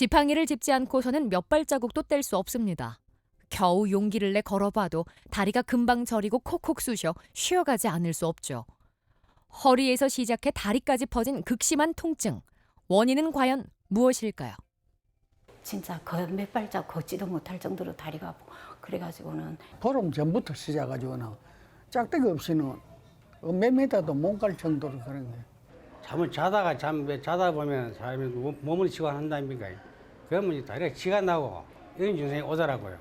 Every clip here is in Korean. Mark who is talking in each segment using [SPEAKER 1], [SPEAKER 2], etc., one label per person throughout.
[SPEAKER 1] 지팡이를 짚지 않고서는 몇 발자국도 뗄 수 없습니다. 겨우 용기를 내 걸어봐도 다리가 금방 저리고 콕콕 쑤셔 쉬어가지 않을 수 없죠. 허리에서 시작해 다리까지 퍼진 극심한 통증. 원인은 과연 무엇일까요?
[SPEAKER 2] 진짜 거의 몇 발자국 걷지도 못할 정도로 다리가 아프고 그래가지고는
[SPEAKER 3] 보름 전부터 시작해가지고는 짝대기 없이는 몇 미터도 못 갈 정도로 그런 거예요.
[SPEAKER 4] 잠을 자다 보면 사람이 몸을 치고 한다니까. 그러면 다리가 치가 나고 이런 증상이 오더라고요.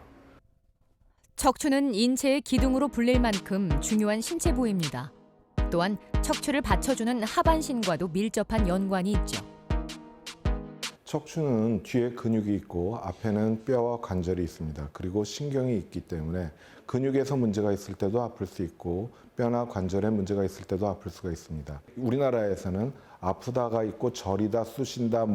[SPEAKER 1] 척추는 인체의 기둥으로 불릴 만큼 중요한 신체 부위입니다. 또한 척추를 받쳐주는 하반신과도 밀접한 연관이 있죠.
[SPEAKER 5] 척추는 뒤에 근육이 있고 앞에는 뼈와 관절이 있습니다. 그리고 신경이 있기 때문에 근육에서 문제가 있을 때도 아플 수 있고 뼈나 관절에 문제가 있을 때도 아플 수가 있습니다. 우리나라에서는 아프다가 있고 저리다, 쑤신다,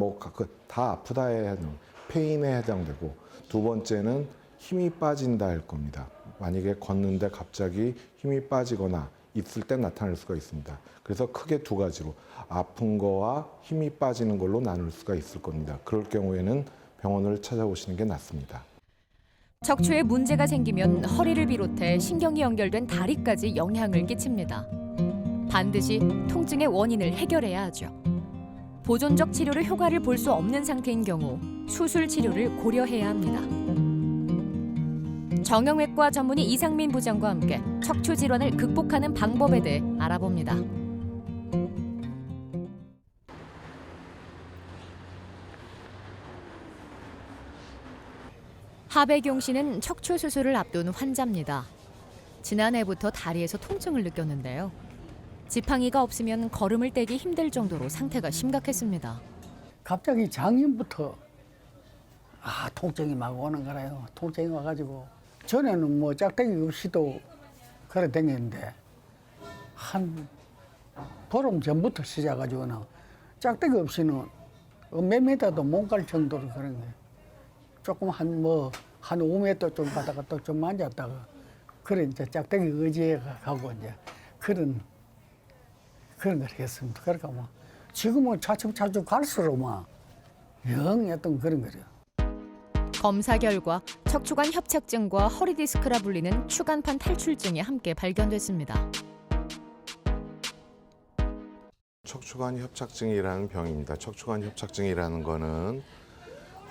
[SPEAKER 5] 다 아프다에 해당, 페인에 해당되고 두 번째는 힘이 빠진다 할 겁니다. 만약에 걷는데 갑자기 힘이 빠지거나 있을 때 나타날 수가 있습니다. 그래서 크게 두 가지로 아픈 거와 힘이 빠지는 걸로 나눌 수가 있을 겁니다. 그럴 경우에는 병원을 찾아오시는 게 낫습니다.
[SPEAKER 1] 척추에 문제가 생기면 허리를 비롯해 신경이 연결된 다리까지 영향을 끼칩니다. 반드시 통증의 원인을 해결해야 하죠. 보존적 치료로 효과를 볼 수 없는 상태인 경우 수술 치료를 고려해야 합니다. 정형외과 전문의 이상민 부장과 함께 척추 질환을 극복하는 방법에 대해 알아봅니다. 하배경 씨는 척추 수술을 앞둔 환자입니다. 지난해부터 다리에서 통증을 느꼈는데요. 지팡이가 없으면 걸음을 떼기 힘들 정도로 상태가 심각했습니다.
[SPEAKER 3] 갑자기 작년부터 통증이 막 오는 거라요. 통증이 와가지고 전에는 뭐 짝대기 없이도 그래 댕겼는데 한 보름 전부터 시작해가지고는 짝대기 없이는 몇 미터도 못 갈 정도로 그런 거예요. 조금 한 5m 좀 가다가 또 좀 앉았다가 그래 이제 짝대기 의지에 가고 이제 그런 걸 했습니다. 그러니까 뭐 지금은 차츰차츰 갈수록 영 어떤 그런 거죠.
[SPEAKER 1] 검사 결과 척추관 협착증과 허리 디스크라 불리는 추간판 탈출증이 함께 발견됐습니다.
[SPEAKER 5] 척추관 협착증이라는 병입니다. 척추관 협착증이라는 거는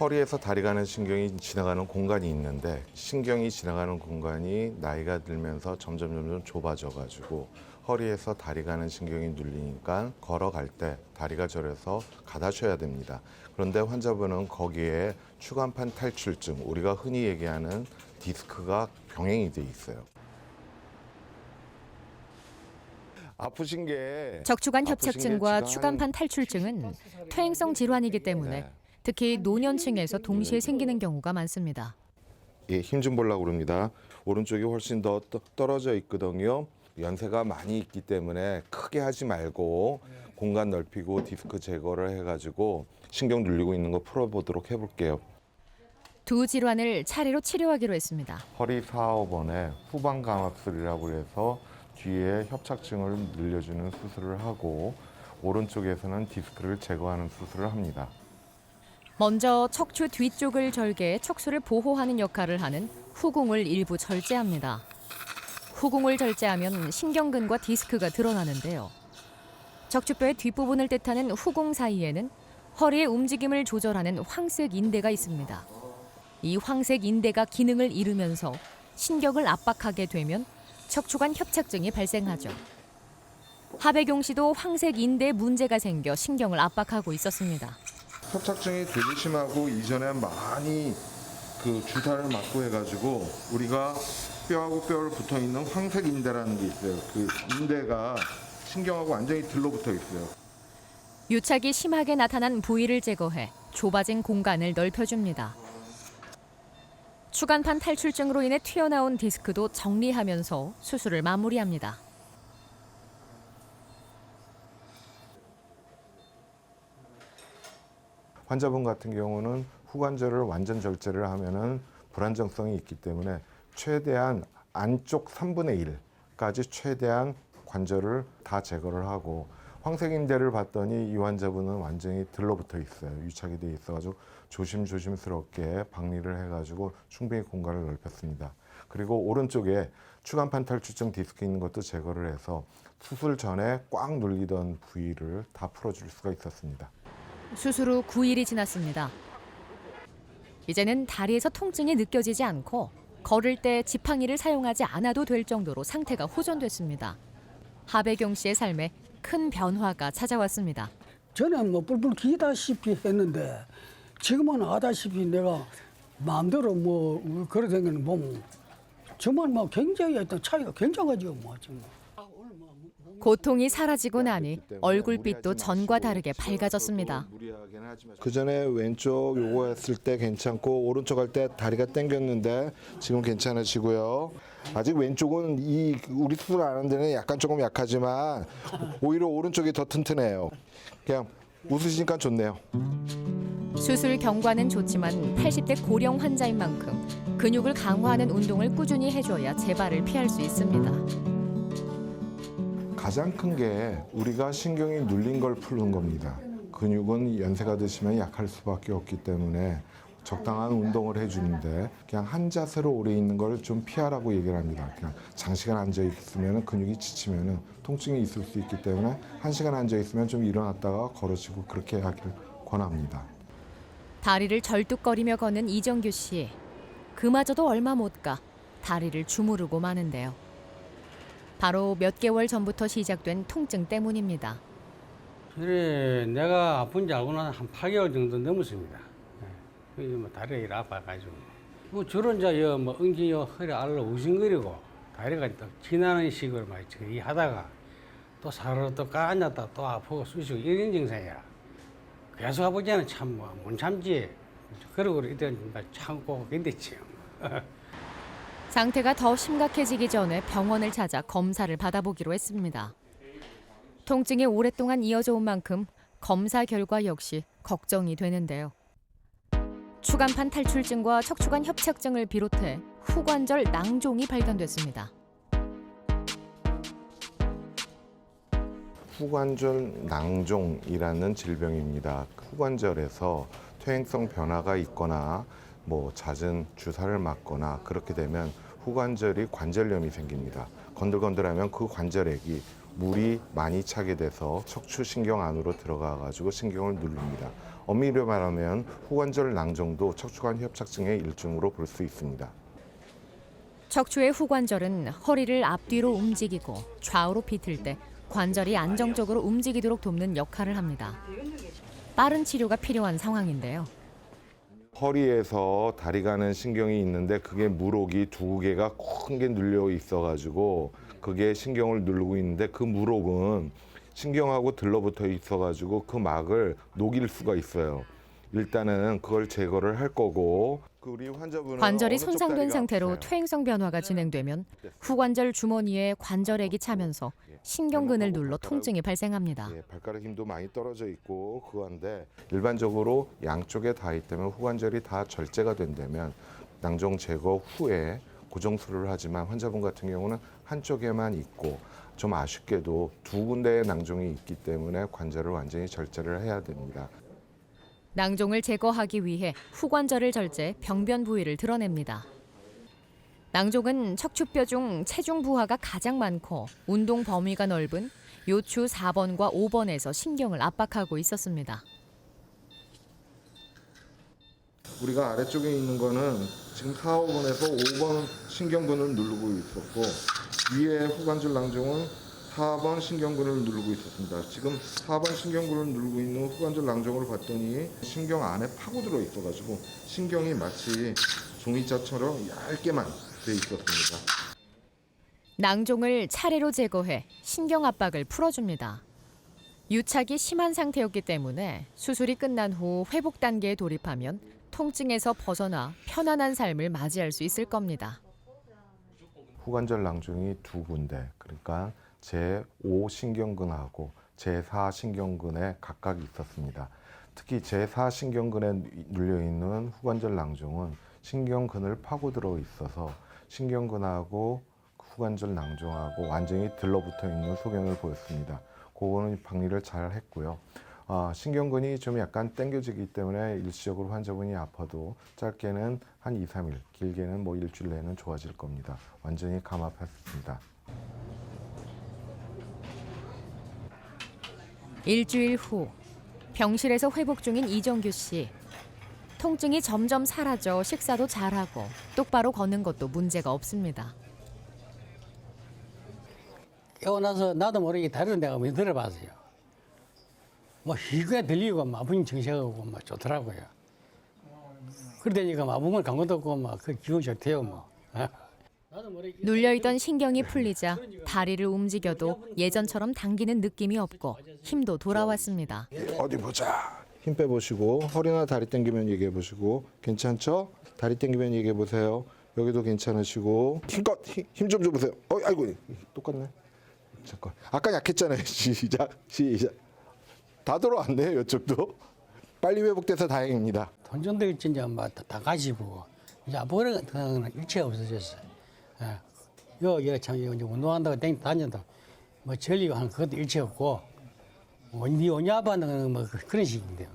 [SPEAKER 5] 허리에서 다리 가는 신경이 지나가는 공간이 있는데 신경이 지나가는 공간이 나이가 들면서 점점 좁아져가지고 허리에서 다리 가는 신경이 눌리니까 걸어갈 때 다리가 저려서 가다셔야 됩니다. 그런데 환자분은 거기에 추간판 탈출증, 우리가 흔히 얘기하는 디스크가 병행이 돼 있어요. 아프신 게
[SPEAKER 1] 척추관 협착증과 추간판 탈출증은 퇴행성 질환이기 때문에 특히 노년층에서 동시에 생기는 경우가 많습니다.
[SPEAKER 5] 예, 힘 좀 보려고 그럽니다. 오른쪽이 훨씬 더 떨어져 있거든요. 연세가 많이 있기 때문에 크게 하지 말고 공간 넓히고 디스크 제거를 해가지고 신경 눌리고 있는 거 풀어보도록 해볼게요.
[SPEAKER 1] 두 질환을 차례로 치료하기로 했습니다.
[SPEAKER 5] 허리 4호번에 후방 감압술이라고 해서 뒤에 협착증을 늘려주는 수술을 하고 오른쪽에서는 디스크를 제거하는 수술을 합니다.
[SPEAKER 1] 먼저 척추 뒤쪽을 절개해 척수를 보호하는 역할을 하는 후궁을 일부 절제합니다. 후궁을 절제하면 신경근과 디스크가 드러나는데요. 척추뼈의 뒷부분을 뜻하는 후궁 사이에는 허리의 움직임을 조절하는 황색 인대가 있습니다. 이 황색 인대가 기능을 잃으면서 신경을 압박하게 되면 척추관 협착증이 발생하죠. 하배경 씨도 황색 인대에 문제가 생겨 신경을 압박하고 있었습니다.
[SPEAKER 5] 협착증이 되게 심하고 이전에 많이 주사를 맞고 해가지고 우리가 뼈하고 뼈를 붙어 있는 황색 인대라는 게 있어요. 그 인대가 신경하고 완전히 들러붙어 있어요.
[SPEAKER 1] 유착이 심하게 나타난 부위를 제거해 좁아진 공간을 넓혀줍니다. 추간판 탈출증으로 인해 튀어나온 디스크도 정리하면서 수술을 마무리합니다.
[SPEAKER 5] 환자분 같은 경우는 후관절을 완전 절제를 하면은 불안정성이 있기 때문에 최대한 안쪽 3분의 1까지 최대한 관절을 다 제거를 하고 황색인대를 봤더니 이 환자분은 완전히 들러붙어 있어요. 유착이 돼 있어가지고 조심스럽게 박리를 해가지고 충분히 공간을 넓혔습니다. 그리고 오른쪽에 추간판 탈출증 디스크 있는 것도 제거를 해서 수술 전에 꽉 눌리던 부위를 다 풀어줄 수가 있었습니다.
[SPEAKER 1] 수술 후 9일이 지났습니다. 이제는 다리에서 통증이 느껴지지 않고 걸을 때 지팡이를 사용하지 않아도 될 정도로 상태가 호전됐습니다. 하배경 씨의 삶에 큰 변화가 찾아왔습니다.
[SPEAKER 3] 전에는 뭐 뿔뿔 기다시피 했는데 지금은 아다시피 내가 마음대로 뭐 그래 생기는 보면 정말 뭐 굉장히 어떤 차이가 굉장하죠. 뭐 지금.
[SPEAKER 1] 고통이 사라지고 나니 얼굴빛도 전과 다르게 밝아졌습니다.
[SPEAKER 5] 그 전에 왼쪽 요거 했을 때 괜찮고 오른쪽 할 때 다리가 당겼는데 지금 괜찮으시고요. 아직 왼쪽은 우리 수술 안 한 데는 약간 조금 약하지만 오히려 오른쪽이 더 튼튼해요. 그냥 웃으시니까 좋네요.
[SPEAKER 1] 수술 경과는 좋지만 80대 고령 환자인 만큼 근육을 강화하는 운동을 꾸준히 해줘야 재발을 피할 수 있습니다.
[SPEAKER 5] 가장 큰 게 우리가 신경이 눌린 걸 푸는 겁니다. 근육은 연세가 드시면 약할 수밖에 없기 때문에 적당한 운동을 해주는데 그냥 한 자세로 오래 있는 걸 좀 피하라고 얘기를 합니다. 그냥 장시간 앉아 있으면 근육이 지치면 통증이 있을 수 있기 때문에 1시간 앉아 있으면 좀 일어났다가 걸으시고 그렇게 하기를 권합니다.
[SPEAKER 1] 다리를 절뚝거리며 걷는 이정규 씨. 그마저도 얼마 못 가 다리를 주무르고 마는데요. 바로 몇 개월 전부터 시작된 통증 때문입니다.
[SPEAKER 4] 그래, 내가 아픈지 알고 나서 한 8개월 정도 넘었습니다. 뭐 다리가 이렇게 아파가지고. 뭐 주로 이제 뭐 엉덩이 허리 알로 우신거리고 다리가 또 지나는 식으로 막 이 하다가 또 사르르 또 앉았다 또 아프고 쑤시고 이런 증상이야. 계속 아프지는 참 못 참지. 그러고 이때 참고 견뎠지요.
[SPEAKER 1] 상태가 더 심각해지기 전에 병원을 찾아 검사를 받아보기로 했습니다. 통증이 오랫동안 이어져 온 만큼 검사 결과 역시 걱정이 되는데요. 추간판 탈출증과 척추관 협착증을 비롯해 후관절 낭종이 발견됐습니다.
[SPEAKER 5] 후관절 낭종이라는 질병입니다. 후관절에서 퇴행성 변화가 있거나 뭐 잦은 주사를 맞거나 그렇게 되면 후관절이 관절염이 생깁니다. 건들건들하면 그 관절액이 물이 많이 차게 돼서 척추신경 안으로 들어가 가지고 신경을 누릅니다. 엄밀히 말하면 후관절 낭종도 척추관 협착증의 일종으로 볼 수 있습니다.
[SPEAKER 1] 척추의 후관절은 허리를 앞뒤로 움직이고 좌우로 비틀 때 관절이 안정적으로 움직이도록 돕는 역할을 합니다. 빠른 치료가 필요한 상황인데요.
[SPEAKER 5] 허리에서 다리 가는 신경이 있는데 그게 물혹이 두 개가 큰 게 눌려 있어가지고 그게 신경을 누르고 있는데 그 물혹은 신경하고 들러붙어 있어가지고 그 막을 녹일 수가 있어요. 일단은 그걸 제거를 할 거고 우리 환자분은
[SPEAKER 1] 관절이
[SPEAKER 5] 어느 쪽
[SPEAKER 1] 손상된
[SPEAKER 5] 다리가
[SPEAKER 1] 상태로
[SPEAKER 5] 아프세요?
[SPEAKER 1] 퇴행성 변화가 진행되면 후관절 주머니에 관절액이 차면서 신경근을 눌러 통증이 발생합니다.
[SPEAKER 5] 예, 발가락 힘도 많이 떨어져 있고 그건데 일반적으로 양쪽에 다 있다면 후관절이 다 절제가 된다면 낭종 제거 후에 고정수술을 하지만 환자분 같은 경우는 한쪽에만 있고 좀 아쉽게도 두 군데의 낭종이 있기 때문에 관절을 완전히 절제를 해야 됩니다.
[SPEAKER 1] 낭종을 제거하기 위해 후관절을 절제, 병변 부위를 드러냅니다. 낭종은 척추뼈 중 체중 부하가 가장 많고 운동 범위가 넓은 요추 4번과 5번에서 신경을 압박하고 있었습니다.
[SPEAKER 5] 우리가 아래쪽에 있는 거는 지금 4, 5번에서 5번 신경근을 누르고 있었고 위에 후관절 낭종은 4번 신경근을 누르고 있었습니다. 지금 4번 신경근을 누르고 있는 후관절 낭종을 봤더니 신경 안에 파고들어 있어가지고 신경이 마치 종이자처럼 얇게만 돼 있었습니다.
[SPEAKER 1] 낭종을 차례로 제거해 신경 압박을 풀어줍니다. 유착이 심한 상태였기 때문에 수술이 끝난 후 회복 단계에 돌입하면 통증에서 벗어나 편안한 삶을 맞이할 수 있을 겁니다.
[SPEAKER 5] 후관절 낭종이 두 군데, 그러니까 제5 신경근하고 제4 신경근에 각각 있었습니다. 특히 제4 신경근에 눌려있는 후관절 낭종은 신경근을 파고들어 있어서 신경근하고 후관절 낭종하고 완전히 들러붙어 있는 소견을 보였습니다. 그거는 박리를 잘 했고요. 신경근이 좀 약간 당겨지기 때문에 일시적으로 환자분이 아파도 짧게는 한 2, 3일, 길게는 뭐 일주일 내에는 좋아질 겁니다. 완전히 감압했습니다.
[SPEAKER 1] 일주일 후 병실에서 회복 중인 이정규 씨. 통증이 점점 사라져 식사도 잘하고 똑바로 걷는 것도 문제가 없습니다.
[SPEAKER 6] 깨어나서 나도 모르게 다른 데가 뭐 들어봤어요. 뭐 희귀가 들리고 마분이 정색하고 뭐 좋더라고요. 그러다니까 마분을 간 것도 없고 막그 기분 좋대요 뭐.
[SPEAKER 1] 눌려있던 신경이 풀리자 다리를 움직여도 예전처럼 당기는 느낌이 없고 힘도 돌아왔습니다.
[SPEAKER 5] 어디 보자. 힘 빼보시고 허리나 다리 당기면 얘기해 보시고 괜찮죠? 다리 당기면 얘기해 보세요. 여기도 괜찮으시고 힘껏 힘 좀 줘보세요. 아이고 똑같네. 잠깐 아까 약했잖아요. 시작. 다 돌아왔네요. 이쪽도 빨리 회복돼서 다행입니다.
[SPEAKER 6] 돈 정도 있지 이제 뭐다 가지고 이제 아버지가 일체가 없어졌어요. 여기 참 이제 운동한다고 다녀도 뭐 전리고 하는 그것도 일체 없고 니 오냐 봐는 뭐 그런 식인데요.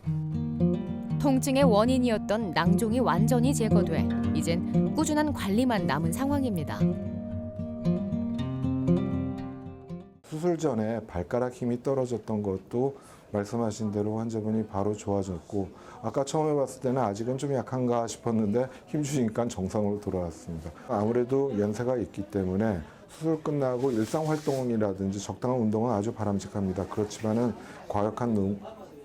[SPEAKER 1] 통증의 원인이었던 낭종이 완전히 제거돼 이젠 꾸준한 관리만 남은 상황입니다.
[SPEAKER 5] 수술 전에 발가락 힘이 떨어졌던 것도 말씀하신 대로 환자분이 바로 좋아졌고 아까 처음에 봤을 때는 아직은 좀 약한가 싶었는데 힘 주시니까 정상으로 돌아왔습니다. 아무래도 연세가 있기 때문에 수술 끝나고 일상활동이라든지 적당한 운동은 아주 바람직합니다. 그렇지만은 과격한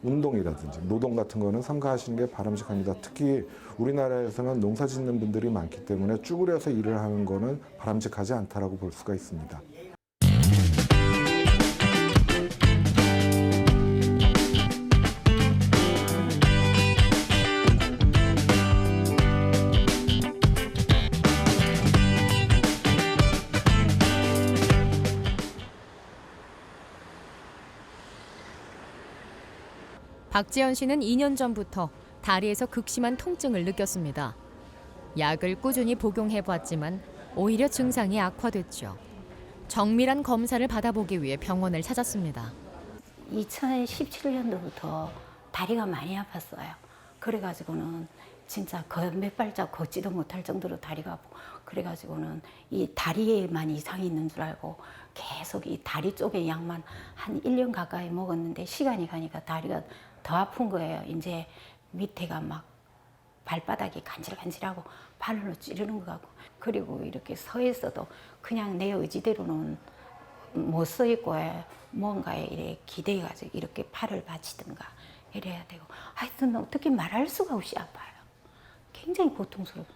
[SPEAKER 5] 운동이라든지 노동 같은 거는 삼가하시는 게 바람직합니다. 특히 우리나라에서는 농사 짓는 분들이 많기 때문에 쭈그려서 일을 하는 거는 바람직하지 않다라고 볼 수가 있습니다.
[SPEAKER 1] 박지연 씨는 2년 전부터 다리에서 극심한 통증을 느꼈습니다. 약을 꾸준히 복용해봤지만 오히려 증상이 악화됐죠. 정밀한 검사를 받아보기 위해 병원을 찾았습니다.
[SPEAKER 2] 2017년도부터 다리가 많이 아팠어요. 그래가지고는 진짜 몇 발짝 걷지도 못할 정도로 다리가 아프고 그래가지고는 이 다리에만 이상이 있는 줄 알고 계속 이 다리 쪽에 약만 한 1년 가까이 먹었는데 시간이 가니까 다리가 더 아픈 거예요. 이제 밑에가 막 발바닥이 간질간질하고 발로 찌르는 것 같고 그리고 이렇게 서 있어도 그냥 내 의지대로는 못 서 있고 뭔가에 이렇게 기대가지고 이렇게 팔을 받치든가 이래야 되고 하여튼 어떻게 말할 수가 없이 아파요. 굉장히 고통스러워요.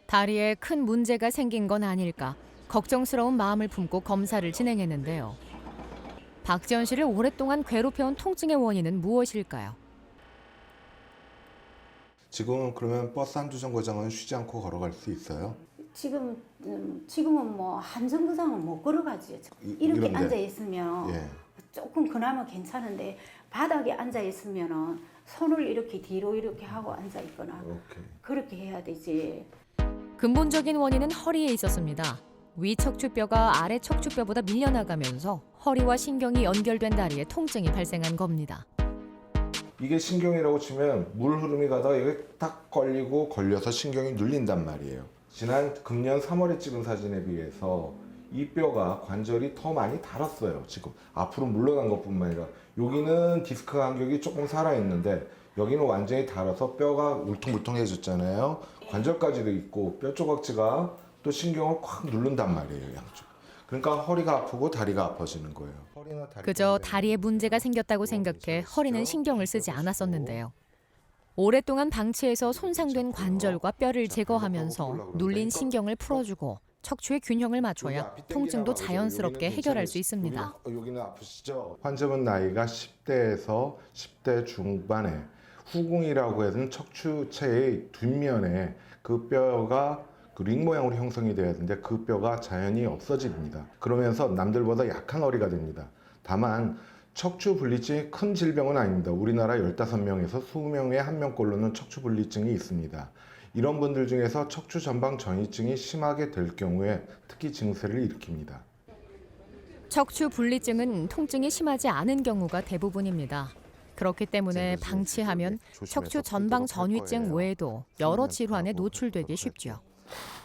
[SPEAKER 1] 다리에 큰 문제가 생긴 건 아닐까 걱정스러운 마음을 품고 검사를 진행했는데요. 박지연 씨를 오랫동안 괴롭혀온 통증의 원인은 무엇일까요?
[SPEAKER 5] 지금은 그러면 버스 한두 정거장은 쉬지 않고 걸어갈 수 있어요?
[SPEAKER 2] 지금은 뭐 한 정거장은 못 걸어가지. 이렇게
[SPEAKER 5] 이런데.
[SPEAKER 2] 앉아 있으면
[SPEAKER 5] 예.
[SPEAKER 2] 조금 그나마 괜찮은데 바닥에 앉아 있으면은 손을 이렇게 뒤로 이렇게 하고 앉아 있거나
[SPEAKER 5] 오케이.
[SPEAKER 2] 그렇게 해야 되지.
[SPEAKER 1] 근본적인 원인은 허리에 있었습니다. 위 척추뼈가 아래 척추뼈보다 밀려나가면서 허리와 신경이 연결된 다리에 통증이 발생한 겁니다.
[SPEAKER 5] 이게 신경이라고 치면 물 흐름이 가다가 이게 딱 걸리고 걸려서 신경이 눌린단 말이에요. 지난 금년 3월에 찍은 사진에 비해서 이 뼈가 관절이 더 많이 닳았어요. 지금 앞으로 물러난 것뿐만 아니라 여기는 디스크 간격이 조금 살아있는데 여기는 완전히 닳아서 뼈가 울퉁불퉁해졌잖아요. 관절까지도 있고 뼈 조각지가 또 신경을 콱 누른단 말이에요. 양쪽. 그러니까 허리가 아프고 다리가 아파지는 거예요. 허리나 다리
[SPEAKER 1] 그저
[SPEAKER 5] 때문에
[SPEAKER 1] 다리에 문제가 생겼다고 생각해 허리는 신경을 쓰지 않았었는데요. 오랫동안 방치해서 손상된 관절과 뼈를 제거하면서 눌린 신경을 풀어주고 척추의 균형을 맞춰야 통증도 자연스럽게 해결할 수 있습니다.
[SPEAKER 5] 여기는 아프시죠? 환자분 나이가 10대에서 10대 중반에 후궁이라고 해서 척추체의 뒷면에 그 뼈가 링 모양으로 형성이 돼야 되는데 그 뼈가 자연히 없어집니다. 그러면서 남들보다 약한 허리가 됩니다. 다만 척추 불리증이 큰 질병은 아닙니다. 우리나라 15명에서 20명에 1명꼴로는 척추 불리증이 있습니다. 이런 분들 중에서 척추 전방 전이증이 심하게 될 경우에 특히 증세를 일으킵니다.
[SPEAKER 1] 척추 분리증은 통증이 심하지 않은 경우가 대부분입니다. 그렇기 때문에 방치하면 척추 전방 전위증 외에도 여러 질환에 노출되기 쉽죠.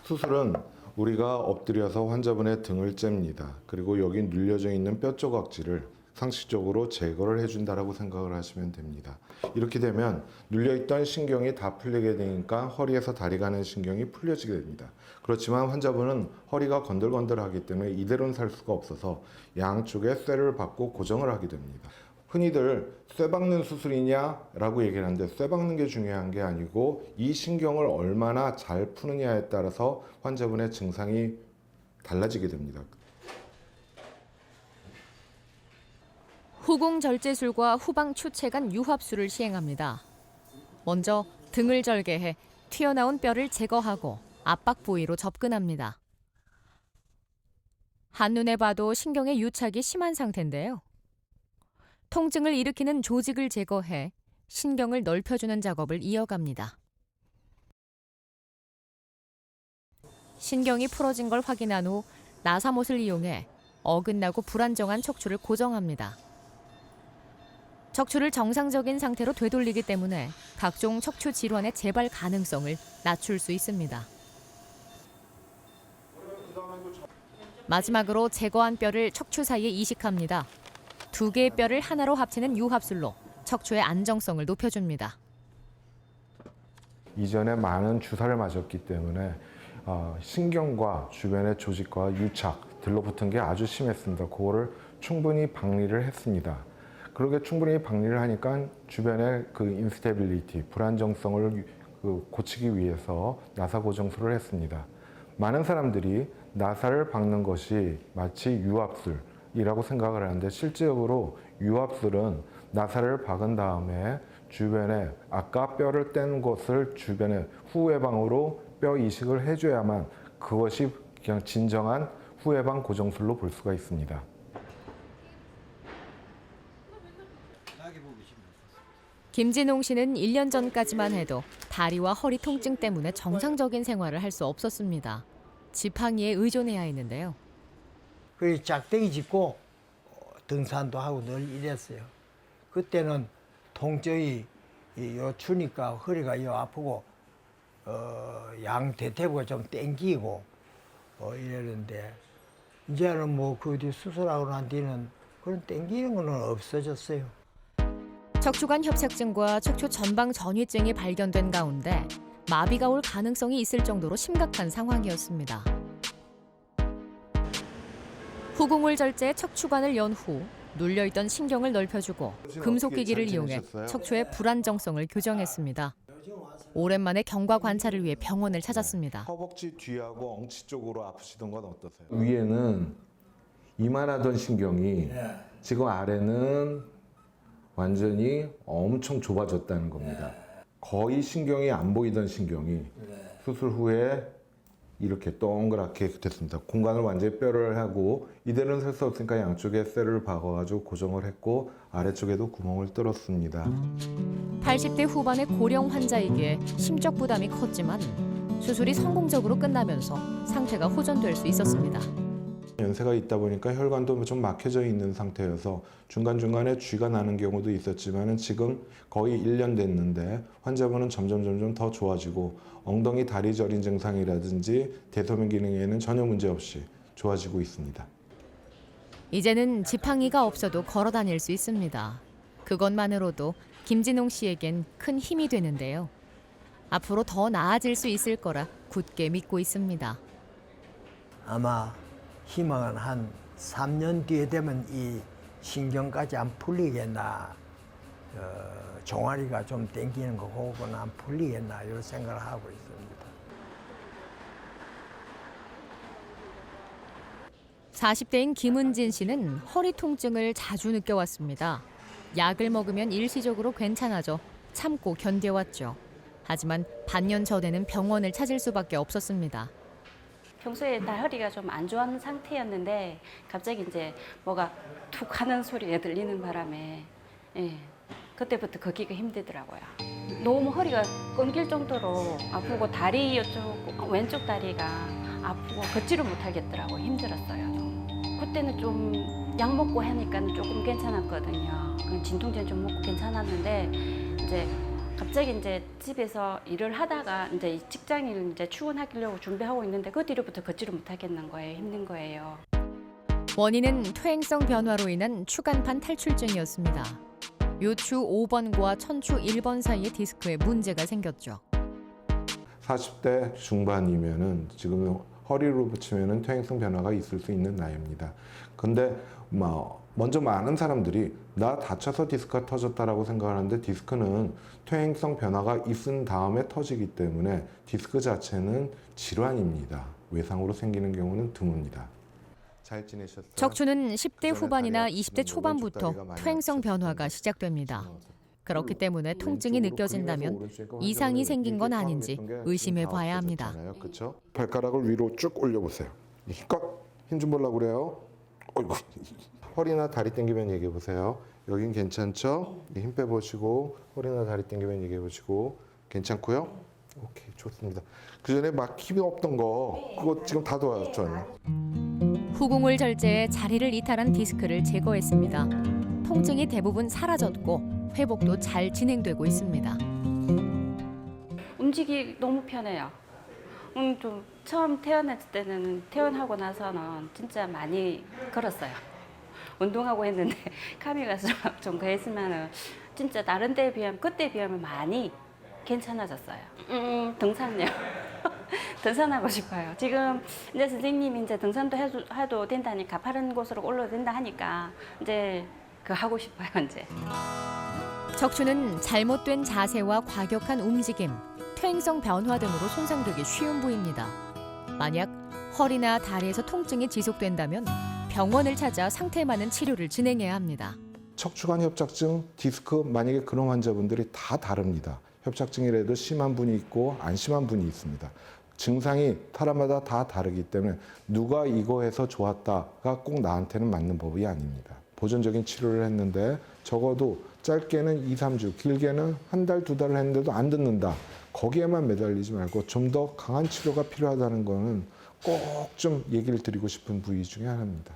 [SPEAKER 5] 수술은 우리가 엎드려서 환자분의 등을 잽니다. 그리고 여기 눌려져 있는 뼈 조각지를 상시적으로 제거를 해준다라고 생각을 하시면 됩니다. 이렇게 되면 눌려있던 신경이 다 풀리게 되니까 허리에서 다리 가는 신경이 풀려지게 됩니다. 그렇지만 환자분은 허리가 건들건들하기 때문에 이대로는 살 수가 없어서 양쪽에 쇠를 박고 고정을 하게 됩니다. 흔히들 쇠 박는 수술이냐라고 얘기를 하는데 쇠 박는 게 중요한 게 아니고 이 신경을 얼마나 잘 푸느냐에 따라서 환자분의 증상이 달라지게 됩니다.
[SPEAKER 1] 후궁 절제술과 후방 추체간 유합술을 시행합니다. 먼저 등을 절개해 튀어나온 뼈를 제거하고 압박 부위로 접근합니다. 한눈에 봐도 신경의 유착이 심한 상태인데요. 통증을 일으키는 조직을 제거해 신경을 넓혀주는 작업을 이어갑니다. 신경이 풀어진 걸 확인한 후 나사못을 이용해 어긋나고 불안정한 척추를 고정합니다. 척추를 정상적인 상태로 되돌리기 때문에 각종 척추 질환의 재발 가능성을 낮출 수 있습니다. 마지막으로 제거한 뼈를 척추 사이에 이식합니다. 두 개의 뼈를 하나로 합치는 유합술로 척추의 안정성을 높여줍니다.
[SPEAKER 5] 이전에 많은 주사를 맞았기 때문에 신경과 주변의 조직과 유착, 들러붙은 게 아주 심했습니다. 그거를 충분히 박리를 했습니다. 그렇게 충분히 박리를 하니까 주변의 그 인스테빌리티, 불안정성을 고치기 위해서 나사 고정술을 했습니다. 많은 사람들이 나사를 박는 것이 마치 유압술이라고 생각을 하는데 실제적으로 유압술은 나사를 박은 다음에 주변에 아까 뼈를 뗀 것을 주변에 후외방으로 뼈 이식을 해줘야만 그것이 그냥 진정한 후외방 고정술로 볼 수가 있습니다.
[SPEAKER 1] 김진홍 씨는 1년 전까지만 해도 다리와 허리 통증 때문에 정상적인 생활을 할 수 없었습니다. 지팡이에 의존해야 했는데요.
[SPEAKER 7] 그 짝대기 짚고 등산도 하고 늘 이랬어요. 그때는 통증이 요 추니까 허리가 요 아프고 양 대퇴부가 좀 땡기고 이랬는데 이제는 뭐 그 뒤 수술하고 난 뒤는 그런 땡기는 거는 없어졌어요.
[SPEAKER 1] 척추관 협착증과 척추 전방 전위증이 발견된 가운데 마비가 올 가능성이 있을 정도로 심각한 상황이었습니다. 후궁을 절제해 척추관을 연 후 눌려있던 신경을 넓혀주고 금속기기를 이용해 척추의 불안정성을 교정했습니다. 오랜만에 경과 관찰을 위해 병원을 찾았습니다.
[SPEAKER 5] 허벅지 뒤하고 엉치 쪽으로 아프시던 건 어떠세요? 위에는 이만하던 신경이 지금 아래는 완전히 엄청 좁아졌다는 겁니다. 거의 신경이 안 보이던 신경이 수술 후에 이렇게 동그랗게 됐습니다. 공간을 완전히 뼈를 하고 이대로는 설 수 없으니까 양쪽에 쇠를 박아가지고 고정을 했고 아래쪽에도 구멍을 뚫었습니다.
[SPEAKER 1] 80대 후반의 고령 환자이기에 심적 부담이 컸지만 수술이 성공적으로 끝나면서 상태가 호전될 수 있었습니다.
[SPEAKER 5] 연세가 있다 보니까 혈관도 좀 막혀져 있는 상태여서 중간중간에 쥐가 나는 경우도 있었지만 지금 거의 1년 됐는데 환자분은 점점 더 좋아지고 엉덩이 다리 저린 증상이라든지 대소변 기능에는 전혀 문제 없이 좋아지고 있습니다.
[SPEAKER 1] 이제는 지팡이가 없어도 걸어 다닐 수 있습니다. 그것만으로도 김진홍 씨에겐 큰 힘이 되는데요. 앞으로 더 나아질 수 있을 거라 굳게 믿고 있습니다.
[SPEAKER 7] 아마 희망은 한 3년 뒤에 되면 이 신경까지 안 풀리겠나, 종아리가 좀 땡기는 거 그거는 안 풀리겠나 이런 생각을 하고 있습니다.
[SPEAKER 1] 40대인 김은진 씨는 허리 통증을 자주 느껴왔습니다. 약을 먹으면 일시적으로 괜찮아져 참고 견뎌왔죠. 하지만 반년 전에는 병원을 찾을 수밖에 없었습니다.
[SPEAKER 8] 평소에 다 허리가 좀 안 좋아하는 상태였는데 갑자기 이제 뭐가 툭 하는 소리가 들리는 바람에 그때부터 걷기가 힘들더라고요. 너무 허리가 끊길 정도로 아프고 다리 이쪽 왼쪽 다리가 아프고 걷지를 못하겠더라고요. 힘들었어요. 너무. 그때는 좀 약 먹고 하니까 조금 괜찮았거든요. 진통제 좀 먹고 괜찮았는데 이제 갑자기 이제 집에서 일을 하다가 이제 직장인 이제 출근하려고 준비하고 있는데 그 뒤로부터 걷지를 못하겠는 거예요. 힘든 거예요.
[SPEAKER 1] 원인은 퇴행성 변화로 인한 추간판 탈출증이었습니다. 요추 5번과 천추 1번 사이에 디스크에 문제가 생겼죠.
[SPEAKER 5] 40대 중반이면은 지금 허리로 붙이면은 퇴행성 변화가 있을 수 있는 나이입니다. 근데 먼저 많은 사람들이 나 다쳐서 디스크가 터졌다라고 생각하는데 디스크는 퇴행성 변화가 있은 다음에 터지기 때문에 디스크 자체는 질환입니다. 외상으로 생기는 경우는 드뭅니다. 잘 지내셨어요?
[SPEAKER 1] 척추는 10대
[SPEAKER 5] 그전에
[SPEAKER 1] 후반이나
[SPEAKER 5] 다리
[SPEAKER 1] 20대
[SPEAKER 5] 아프시면
[SPEAKER 1] 초반부터
[SPEAKER 5] 왼쪽 다리가 많이
[SPEAKER 1] 퇴행성
[SPEAKER 5] 아프셨을
[SPEAKER 1] 변화가
[SPEAKER 5] 텐데.
[SPEAKER 1] 시작됩니다. 그렇기 때문에 통증이
[SPEAKER 5] 왼쪽으로
[SPEAKER 1] 느껴진다면
[SPEAKER 5] 그림에서 오른쪽에
[SPEAKER 1] 이상이
[SPEAKER 5] 환자분이
[SPEAKER 1] 생긴 건
[SPEAKER 5] 이렇게
[SPEAKER 1] 아닌지
[SPEAKER 5] 꽉 했던 게
[SPEAKER 1] 의심해
[SPEAKER 5] 지금 다
[SPEAKER 1] 봐야 합니다.
[SPEAKER 5] 없어졌잖아요. 그렇죠? 발가락을 위로 쭉 올려보세요. 힘껏 힘 좀 보려고 그래요. 어이구. 허리나 다리 당기면 얘기해 보세요. 여긴 괜찮죠? 힘 빼보시고 허리나 다리 당기면 얘기해 보시고 괜찮고요. 오케이, 좋습니다. 그 전에 막 힘이 없던 거 그거 지금 다 도와줬죠.
[SPEAKER 1] 후궁을 절제해 자리를 이탈한 디스크를 제거했습니다. 통증이 대부분 사라졌고 회복도 잘 진행되고 있습니다.
[SPEAKER 8] 움직이기 너무 편해요. 좀 처음 태어났을 때는 태어나고 나서는 진짜 많이 걸었어요. 운동하고 했는데 카미가 좀 그랬으면은 진짜 다른 때에 비하면 그때에 비하면 많이 괜찮아졌어요. 등산요. 등산하고 싶어요. 지금 이제 선생님이 이제 등산도 해도 된다니까 파란 곳으로 올라도 된다 하니까 이제 그 하고 싶어요 이제.
[SPEAKER 1] 척추는 잘못된 자세와 과격한 움직임, 퇴행성 변화 등으로 손상되기 쉬운 부위입니다. 만약 허리나 다리에서 통증이 지속된다면 병원을 찾아 상태에 맞는 치료를 진행해야 합니다.
[SPEAKER 5] 척추관 협착증, 디스크 만약에 그런 환자분들이 다 다릅니다. 협착증이라도 심한 분이 있고 안 심한 분이 있습니다. 증상이 사람마다 다 다르기 때문에 누가 이거 해서 좋았다가 꼭 나한테는 맞는 법이 아닙니다. 보존적인 치료를 했는데 적어도 짧게는 2, 3주, 길게는 한 달, 두 달을 했는데도 안 듣는다. 거기에만 매달리지 말고 좀 더 강한 치료가 필요하다는 거는 꼭 좀 얘기를 드리고 싶은 부위 중에 하나입니다.